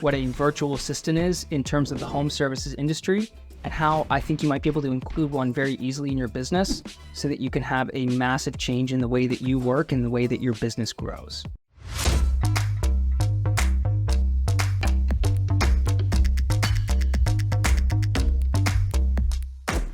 what a virtual assistant is in terms of the home services industry, and how I think you might be able to include one very easily in your business so that you can have a massive change in the way that you work and the way that your business grows.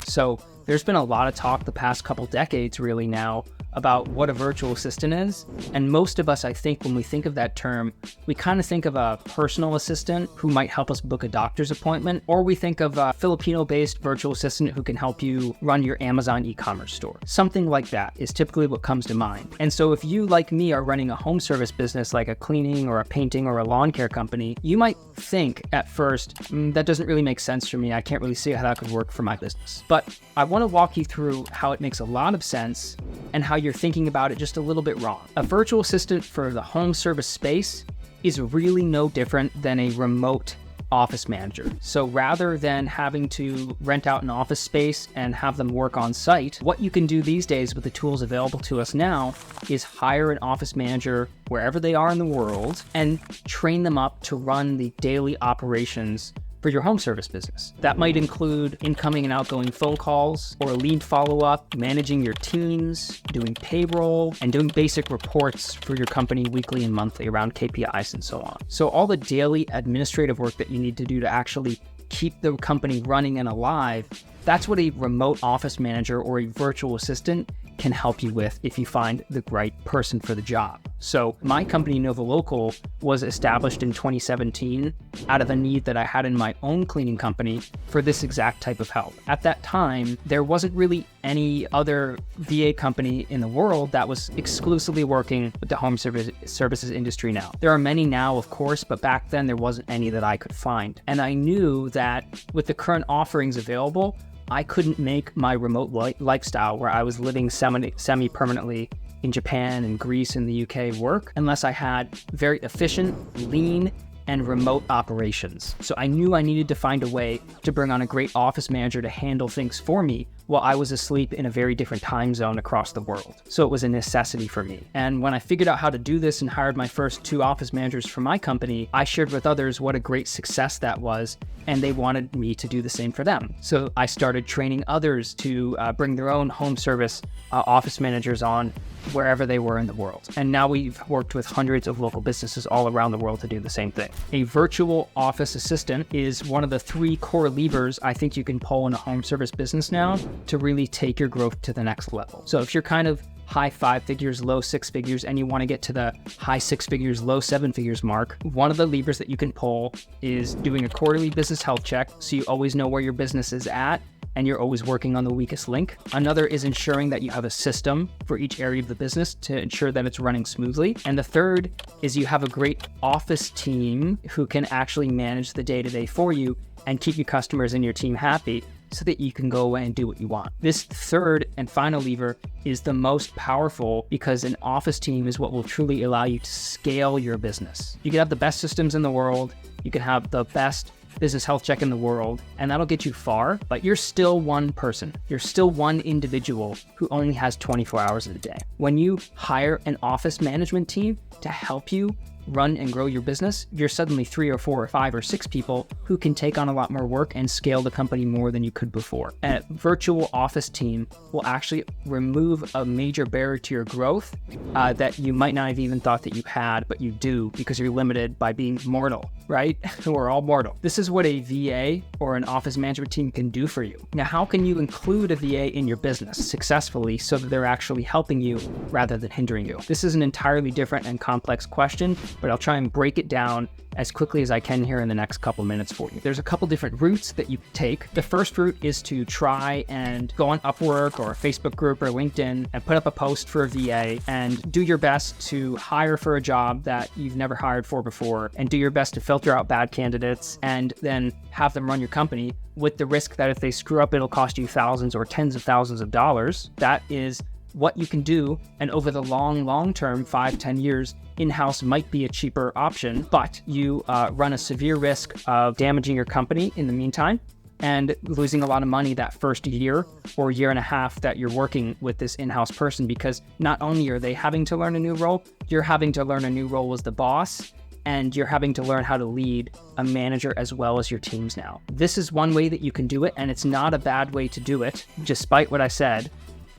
So there's been a lot of talk the past couple decades really now about what a virtual assistant is. And most of us, I think, when we think of that term, we kind of think of a personal assistant who might help us book a doctor's appointment, or we think of a Filipino-based virtual assistant who can help you run your Amazon e-commerce store. Something like that is typically what comes to mind. And so if you, like me, are running a home service business like a cleaning or a painting or a lawn care company, you might think at first, that doesn't really make sense for me. I can't really see how that could work for my business. But I want to walk you through how it makes a lot of sense and how you're thinking about it just a little bit wrong. A virtual assistant for the home service space is really no different than a remote office manager. So rather than having to rent out an office space and have them work on site, what you can do these days with the tools available to us now is hire an office manager wherever they are in the world and train them up to run the daily operations for your home service business. That might include incoming and outgoing phone calls or lead follow-up, managing your teams, doing payroll, and doing basic reports for your company weekly and monthly around KPIs and so on. So all the daily administrative work that you need to do to actually keep the company running and alive, that's what a remote office manager or a virtual assistant can help you with if you find the right person for the job. So my company, Inova Local, was established in 2017 out of a need that I had in my own cleaning company for this exact type of help. At that time, there wasn't really any other VA company in the world that was exclusively working with the home services industry now. There are many now, of course, but back then there wasn't any that I could find. And I knew that with the current offerings available, I couldn't make my remote lifestyle where I was living semi-permanently in Japan and Greece and the UK work unless I had very efficient, lean, and remote operations. So I knew I needed to find a way to bring on a great office manager to handle things for me while I was asleep in a very different time zone across the world. So it was a necessity for me. And when I figured out how to do this and hired my first 2 office managers for my company, I shared with others what a great success that was, and they wanted me to do the same for them. So I started training others to bring their own home service office managers on wherever they were in the world. And now we've worked with hundreds of local businesses all around the world to do the same thing. A virtual office assistant is one of the 3 core levers I think you can pull in a home service business now to really take your growth to the next level. So if you're kind of high 5 figures, low 6 figures, and you want to get to the high 6 figures, low 7 figures mark, one of the levers that you can pull is doing a quarterly business health check so you always know where your business is at and you're always working on the weakest link. Another is ensuring that you have a system for each area of the business to ensure that it's running smoothly. And the third is you have a great office team who can actually manage the day-to-day for you and keep your customers and your team happy so that you can go away and do what you want. This third and final lever is the most powerful because an office team is what will truly allow you to scale your business. You can have the best systems in the world, you can have the best business health check in the world, and that'll get you far, but you're still one person. You're still one individual who only has 24 hours in a day. When you hire an office management team to help you run and grow your business, you're suddenly 3 or 4 or 5 or 6 people who can take on a lot more work and scale the company more than you could before. A virtual office team will actually remove a major barrier to your growth that you might not have even thought that you had, but you do because you're limited by being mortal, right? We're all mortal. This is what a VA or an office management team can do for you. Now, how can you include a VA in your business successfully so that they're actually helping you rather than hindering you? This is an entirely different and complex question, but I'll try and break it down as quickly as I can here in the next couple minutes for you. There's a couple different routes that you take. The first route is to try and go on Upwork or a Facebook group or LinkedIn and put up a post for a VA and do your best to hire for a job that you've never hired for before and do your best to filter out bad candidates and then have them run your company with the risk that if they screw up, it'll cost you thousands or tens of thousands of dollars. That is what you can do. And over the long term, 5-10 years, in-house might be a cheaper option, but you run a severe risk of damaging your company in the meantime and losing a lot of money that first year or year and a half that you're working with this in-house person, because not only are they having to learn a new role, you're having to learn a new role as the boss and you're having to learn how to lead a manager as well as your teams now. This is one way that you can do it, and it's not a bad way to do it, despite what I said.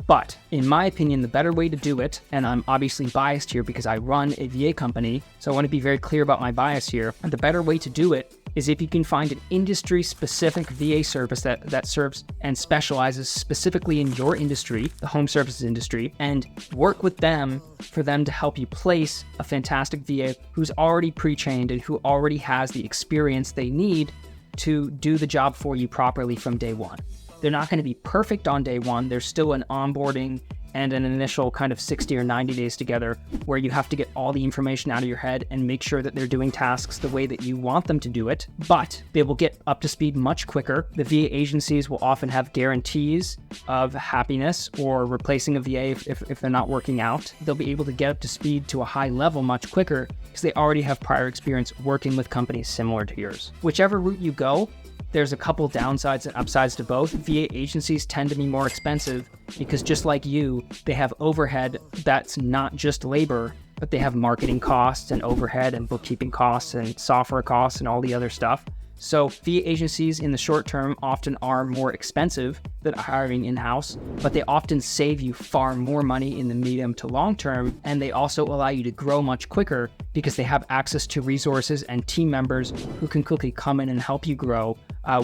But in my opinion, the better way to do it, and I'm obviously biased here because I run a VA company, so I want to be very clear about my bias here. And the better way to do it is if you can find an industry-specific VA service that serves and specializes specifically in your industry, the home services industry, and work with them for them to help you place a fantastic VA who's already pre-trained and who already has the experience they need to do the job for you properly from day one. They're not going to be perfect on day one. There's still an onboarding and an initial kind of 60 or 90 days together where you have to get all the information out of your head and make sure that they're doing tasks the way that you want them to do it. But they will get up to speed much quicker. The VA agencies will often have guarantees of happiness or replacing a VA if they're not working out. They'll be able to get up to speed to a high level much quicker because they already have prior experience working with companies similar to yours. Whichever route you go, there's a couple downsides and upsides to both. VA agencies tend to be more expensive because just like you, they have overhead that's not just labor, but they have marketing costs and overhead and bookkeeping costs and software costs and all the other stuff. So VA agencies in the short term often are more expensive than hiring in-house, but they often save you far more money in the medium to long term, and they also allow you to grow much quicker because they have access to resources and team members who can quickly come in and help you grow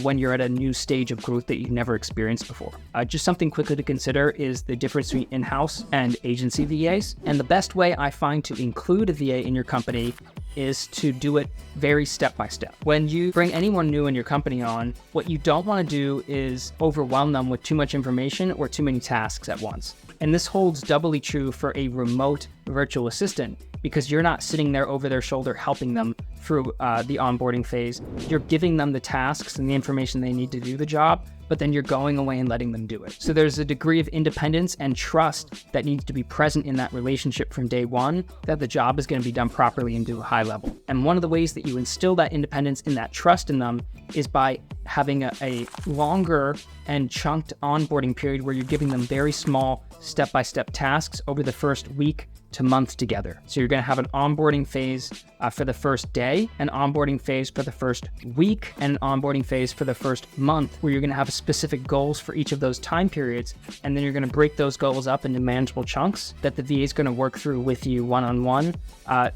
when you're at a new stage of growth that you've never experienced before. Just something quickly to consider is the difference between in-house and agency VAs. And the best way I find to include a VA in your company is to do it very step by step. When you bring anyone new in your company on, what you don't want to do is overwhelm them with too much information or too many tasks at once. And this holds doubly true for a remote virtual assistant because you're not sitting there over their shoulder helping them through the onboarding phase. You're giving them the tasks and the information they need to do the job, but then you're going away and letting them do it. So there's a degree of independence and trust that needs to be present in that relationship from day one, that the job is going to be done properly and to a high level. And one of the ways that you instill that independence and that trust in them is by having a longer and chunked onboarding period where you're giving them very small step-by-step tasks over the first week to month together. So you're going to have an onboarding phase for the first day, an onboarding phase for the first week, and an onboarding phase for the first month, where you're going to have specific goals for each of those time periods. And then you're going to break those goals up into manageable chunks that the VA is going to work through with you one-on-one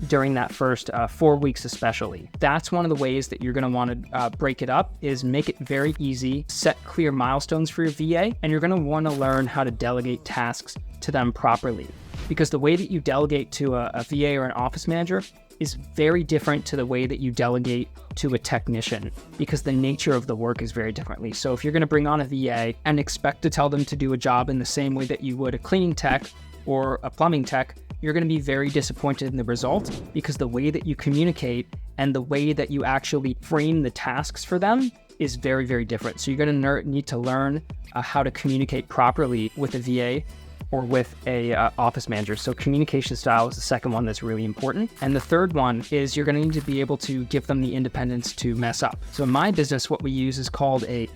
during that first 4 weeks especially. That's one of the ways that you're going to want to break it up, is make it very easy, set clear milestones for your VA, and you're going to want to learn how to delegate tasks to them properly. Because the way that you delegate to a VA or an office manager is very different to the way that you delegate to a technician, because the nature of the work is very differently. So if you're going to bring on a VA and expect to tell them to do a job in the same way that you would a cleaning tech or a plumbing tech, you're going to be very disappointed in the result, because the way that you communicate and the way that you actually frame the tasks for them is very, very different. So you're going to need to learn how to communicate properly with a VA or with a office manager. So communication style is the second one that's really important. And the third one is you're gonna need to be able to give them the independence to mess up. So in my business, what we use is called a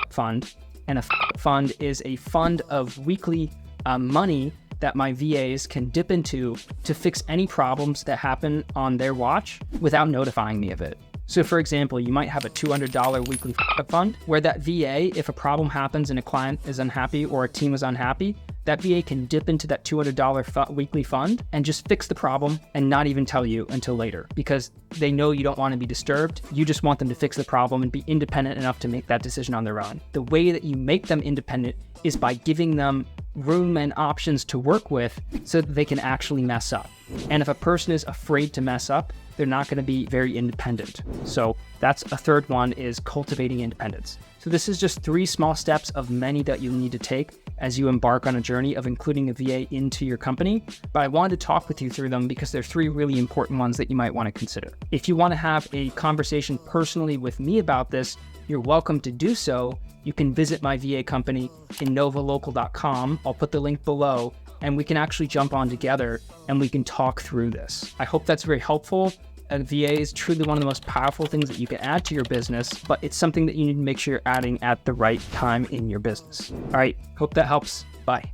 fund. And a fund is a fund of weekly money that my VAs can dip into to fix any problems that happen on their watch without notifying me of it. So for example, you might have a $200 weekly fund where that VA, if a problem happens and a client is unhappy or a team is unhappy, that VA can dip into that $200 weekly fund and just fix the problem and not even tell you until later, because they know you don't want to be disturbed. You just want them to fix the problem and be independent enough to make that decision on their own. The way that you make them independent is by giving them room and options to work with so that they can actually mess up. And if a person is afraid to mess up, they're not going to be very independent. So that's a third one, is cultivating independence. So this is just 3 small steps of many that you'll need to take as you embark on a journey of including a VA into your company. But I wanted to talk with you through them because they're 3 really important ones that you might want to consider. If you want to have a conversation personally with me about this, you're welcome to do so. You can visit my VA company, InovaLocal.com. I'll put the link below, and we can actually jump on together and we can talk through this. I hope that's very helpful. A VA is truly one of the most powerful things that you can add to your business, but it's something that you need to make sure you're adding at the right time in your business. All right, hope that helps. Bye.